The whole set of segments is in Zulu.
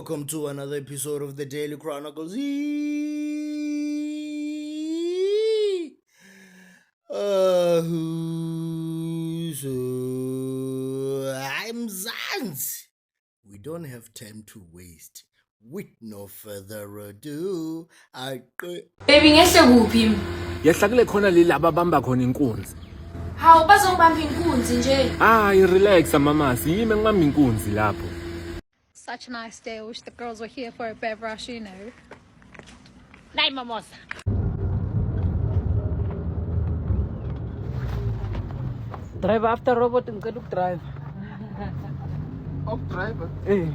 welcome to another episode of the Daily Chronicles. I'm Zanz. We don't have time to waste. With no further ado, Baby ngehle kuphi? Yehla kule khona laba bamba khona inkunzi. Hawu bazobamba inkunzi nje. Hayi relax mama, siyime ngibamba inkunzi lapho. Such a nice day. I wish the girls were here for a bev rush, you know. Nay mimosa. Drive after robot and look drive. Off driver. Eh.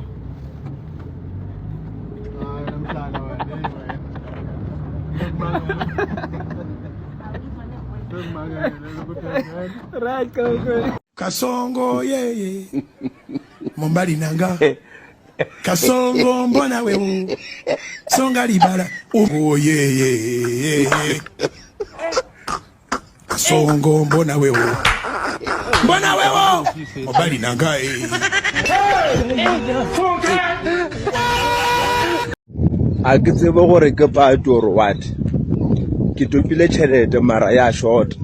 Right, go. Kasongo yeah. Mombali nanga. Kasongo mbona wewe. Songa libala. Oh yeah. Kasongo mbona wewe. Mbona wewe. Mombali nanga A ke tsebe gore ke pato or what ke topile tšhelete mara ya short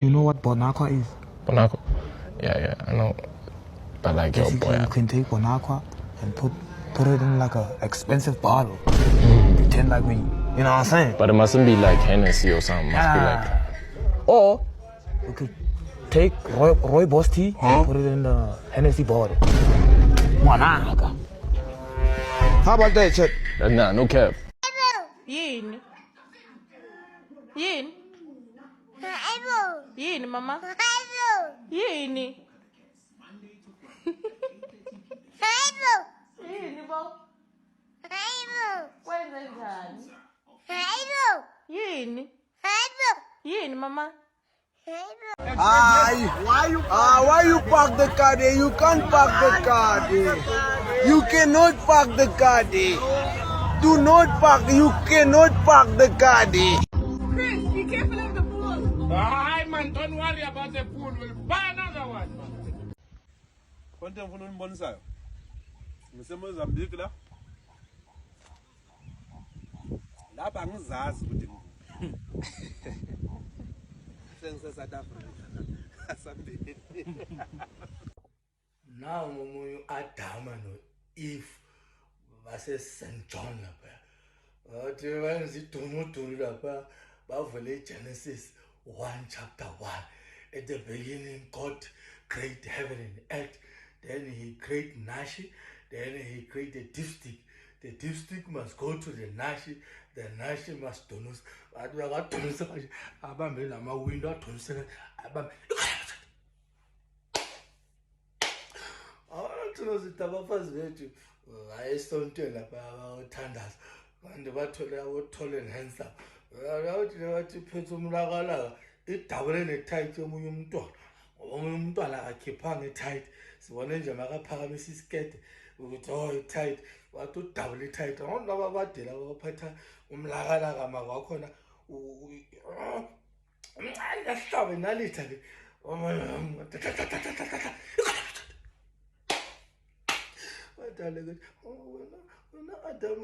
You know what Bonaqua is? Bonaqua? Yeah, I know. But like your boy. You can take Bonaqua and put it in like a expensive bottle. Pretend like we, you know what I'm saying? But it mustn't be like Hennessy or something. It must be like. Or you could take Roy Boss tea and put it in the Hennessy bottle. Bonaqua. How about that shit? Nah, no cap. Yini? Yini mama? Yini? Yini bo? Kwenze njani? Yini? Yini mama? Why you park the car there? You can't park the car there. You cannot park the car there. Do not park. You cannot park the car there. Chris, be careful of the pool. Hi man, don't worry about the pool. We'll buy another one. Konke ngifuna unibonisayo. NgiseMozambique la. Lapha ngizazi ukuthi ngise South Africa. Asambeni. now ngomunye Adam no Eve base St John lapha. Athi benza idunu lapha bavule Genesis 1 chapter 1. At the beginning God created heaven and earth. Then he created Nashi. Then he created the dipstick. The dipstick must go to the Nashi. The Nashi must donus. Abambe lama window donus. Abambe. Abafazi bethu ayisontweni lapha abathandaza manje bathole abothole handsome bathi phethe umlakalaka idabule netight yomunye umntwana akhiphanga etight sibone nje makaphakamisa isikete ukuthi itight wathi udabule tight abantu ababadela baphatha umlakalaka makwakhona umncane nalitha ke When Adam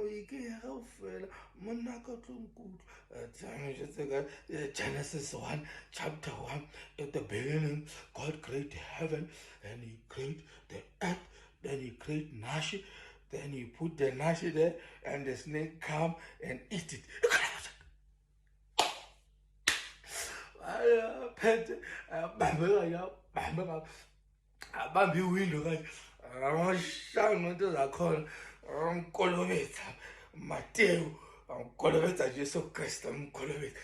Genesis 1 chapter 1 at the beginning God created heaven and he created the earth, then he created Nashi, then he put the Nashi there and the snake come and eat it. Bambi window guys. Amashanga into zakhona umkolobetha Mateo Angkolobetsa Jesu Kristu mkolobetsa.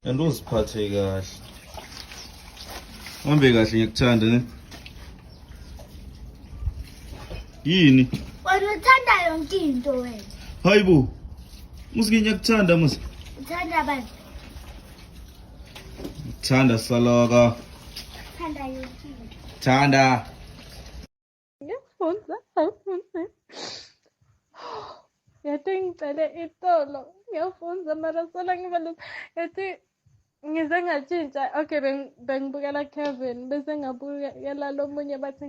Ando uziphathe kahle. Hambe kahle ngikuthanda ne. Yini? Wena uthanda yonke into wena. Hayibo. Musike ngiyakuthanda musi. Uthanda abantu. Thanda salaka. Uthanda yonke into. Thanda. Ngiyafunda. Yathi ngicele itolo. Ngiyafunda mara sola ngibalula. Yathi ngize ngatshintsha. Okay, bengibukela Kevin bese ngabukela lo munye bathi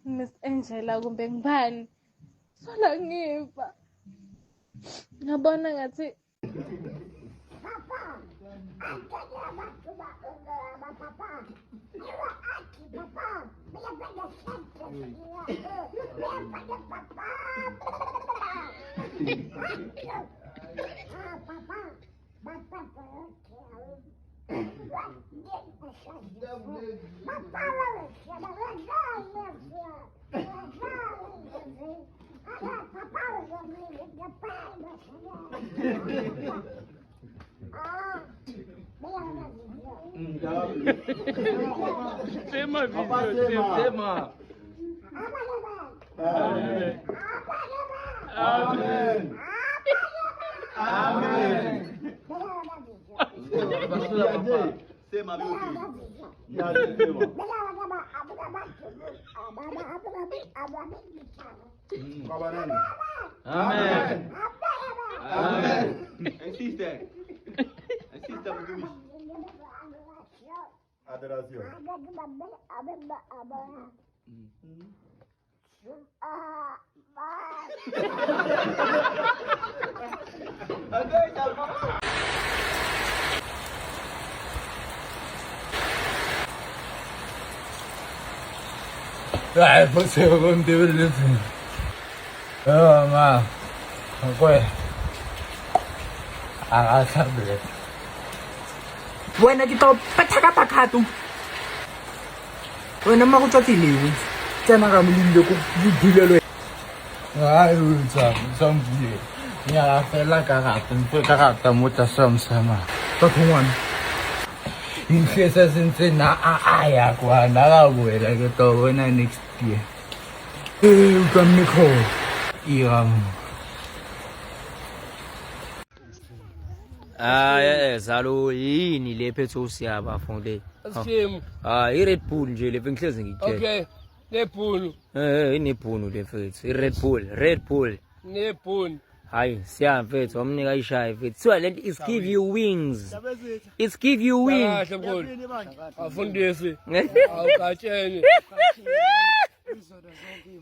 Miss Angela kumbe ngibani. Sola ngiva. Ngabona ngathi Tema video, tema. Amen. Amen. Amen. Tema Amen. Amen. Insiste. Insiste mtumishi. Adoración. Ay, pues se va a contar el fin. Oh, ma. Okay. Sabi. Wena kita pathaka tu. Wena makutswathile. Tsena ka molinde ko dilelo. Ay, sambi. Ya fela ka mpe ka rata mota samsama. Ka khongwana. Inhlesa sentse na aya kwa na ga boela ke to bona next year. Ka mikho. Iram. Zalo yini le phetho siyaba fonde. Asim. I-Red Bull nje le ngihlezi ngikhe. Okay. Nephulu. Inephunu le mfethu. I-Red Bull. Nephulu. Hayi siyamfethu omnika ishaye mfethu. So lento is give you wings. It's give you wings. Kahle mfowethu. Afundisi. Awukatsheni.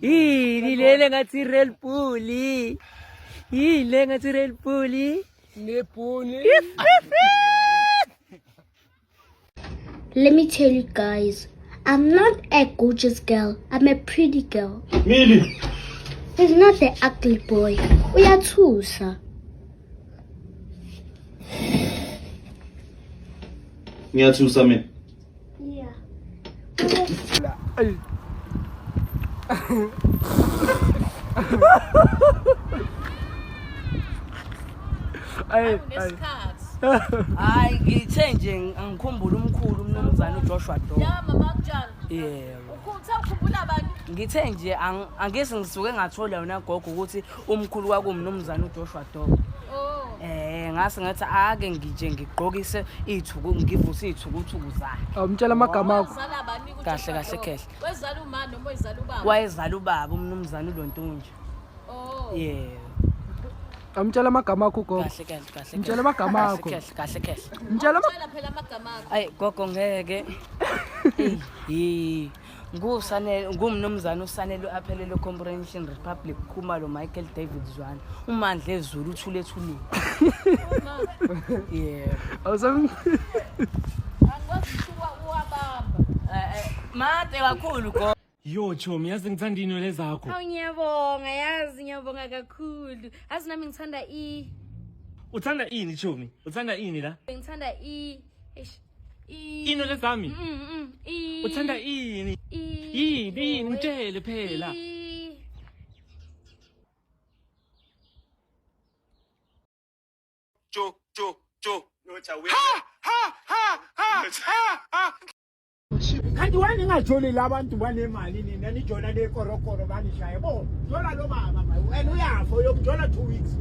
Yini lele ngathi Red Bull. Yile ngathi Red Bull. Let me tell you guys, I'm not a gorgeous girl, I'm a pretty girl. Mili. He's not the ugly boy. Uyathusa. Ngiyathusa mina. Yeah. Hayi ngithe nje ngikhumbula umkhulu umnumzana uJoshua Dog. Ya mama kunjani? Yebo. Ukukhumbula abantu? Ngithe nje angeke ngisuke ngathola yona gogo ukuthi umkhulu kwakumnumzana uJoshua Dog. Oh. Ngase ngathi ake ngije ngigqokise ithuku ngivuse ithukuthuku zakhe. Awumtshela amagama akho. Kahle kehle. Wezala umama noma wezala ubaba? Wayezala ubaba umnumzana uLontunja. Oh. Yebo. Amtshela amagama akho gogo. Kahle. Mtshela amagama akho. Kahle. Mtshela phela amagama akho. Ay gogo ngeke. Ngumnumzana usanele aphelele Comprehension Republic Khumalo Michael David Zwane. Umandla ezulu uthulethule. Yeah. Awusami. Angikwazi uwabamba. Made kakhulu go. Yo Chomi yazi ngithanda inwele zakho. Hawu ngiyabonga kakhulu. Azi nami ngithanda Uthanda ini Chomi? Uthanda ini la? ngithanda Inwele zami? Uthanda ini? Yini ngitshele phela. kanti wani ngajolile abantu banemali nina nijona nekorokoro banishaye bo jola lo baba wena uyafa uyokujola 2 weeks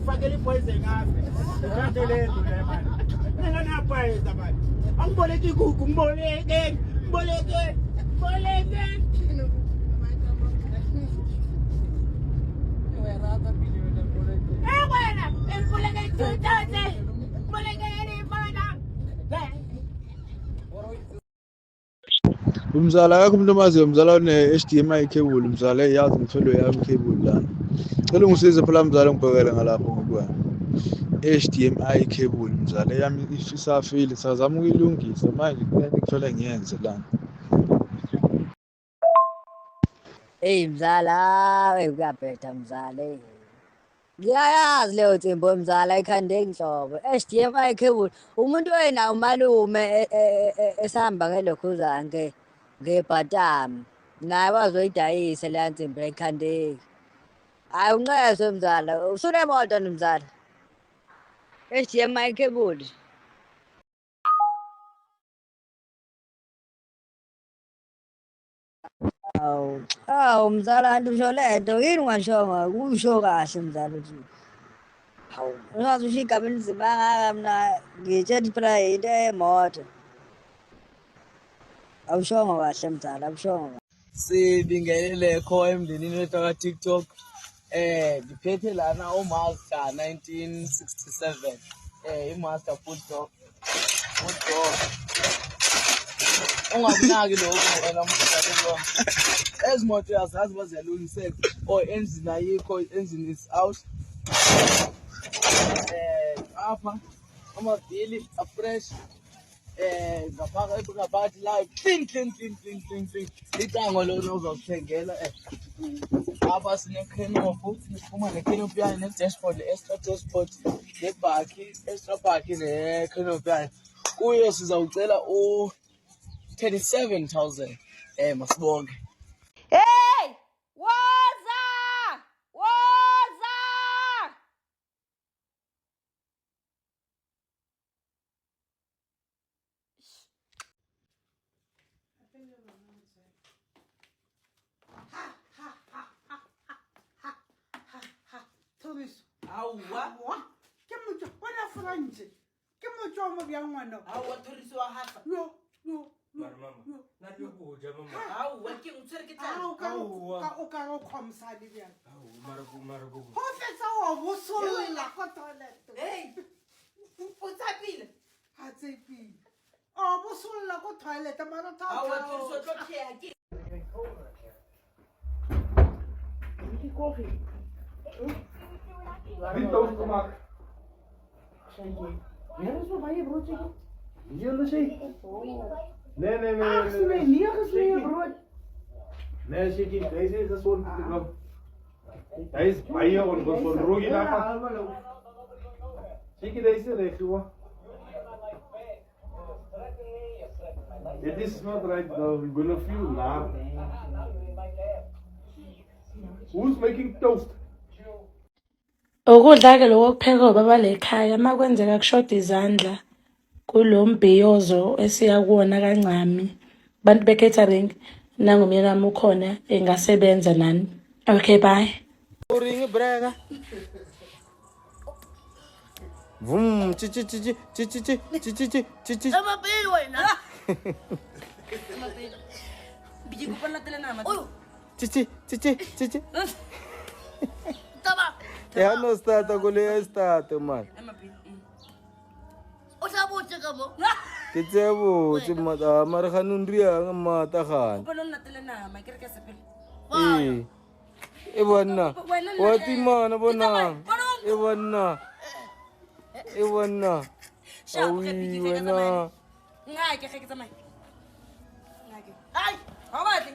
ufakele ipoison ngafe ngate lento le mali mina napayeza mali angiboleke ikuku ngiboleke wena emboleke 2000 boleke ni bana umzala akho umuntu omaziyo umzala one-HDMI cable umzala eyazi ngithole yami cable lana cela ungisize phela mzala ngibhekele ngalapho ngokwana HDMI cable mzala yami isafile sazama ukuyilungisa manje kufanele ngiyenze lana. Hey mzala uyabhetha mzala ngiyayazi leyo tsimbo mzala ikhande ngihlobo HDMI cable umuntu wena umalume esihamba ngelokhuzana ngebhatami naye wazoyidayisa leya nsimbi ekhandeki hayi unqezwe mzala usunemoto mzala HDMI cable awu mzala kanti usho lento yini ungashonga kusho kahle mzala uthi hawu ungazi usho igama elinzima kangaka mina ngitshela phela into yemoto awushongo kahle mzala awushongo sibingelele kho emndenini wethu ka-TikTok ngiphethe lana uMaster 1967 iMaster full dog ungakunaki lokho wena mfana ezi moto yazazi baziyalungisela engine ayikho engine is out apha amavili afresh ngaphakathi la clean icango lona uzawuthengela apha sine-canopy siphuma ne-canopy yayo ne-dashboard extra dashboard nebhakhi extra bhakhi ne-canopy yayo kuyo sizawucela 37,000 masibonke. Hey! Woza! Thomas awa ke motho bona franje ke motho mo bya ngwana awa Thoriso wa hafa yo mama na yo go ja mama awa ke utsere ke tsa ka o khomsani bya mara go ho fetsa wa bo solla go toilet hey o tsapile ha tsepile o bo solla go toilet mara ta awa Thoriso tlo tlhea ke coffee Então, como cheguei. Era só vai brood aqui. E eu não sei. Né. Ah, se me liga se brood. Né, cheguei. Daí se só não. Daí vai eu com rogi lá. Cheguei daí se deixou. It is not right now. We're gonna feel now. Who's making toast? Ukudla ke lokho kuphekwa baba lekhaya makwenzeka kushoda izandla kulo mbhiyozo esiya kuwona kancami bantu be-catering nangumyeni wami ukhona engasebenza nani. Okay, bye. Uringi brega. Vum chichi. Amapili wena. Amapili. Biji kupana tele nama. Chichi. Tama. Ya no stata kule stata man. Usabuti kamo. Kitsebo chimata mara khanundria ngamata khan. Kupana tele nama kireke sepil. Ewana. Wati mana bona. Ewana. Awi wana. Ngake kheke tsamai. Ngake. Ai, hawati.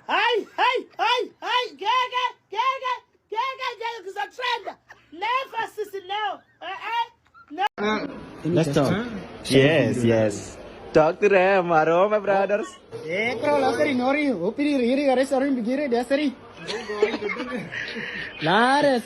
Hey, Gege, kuzatrenda. Never sisi leo. Let's talk. Yes. Talk to them, Maro, my brothers. Lasari Nori, Opiri, Riri, Resari, Bigiri, Desari. Lara.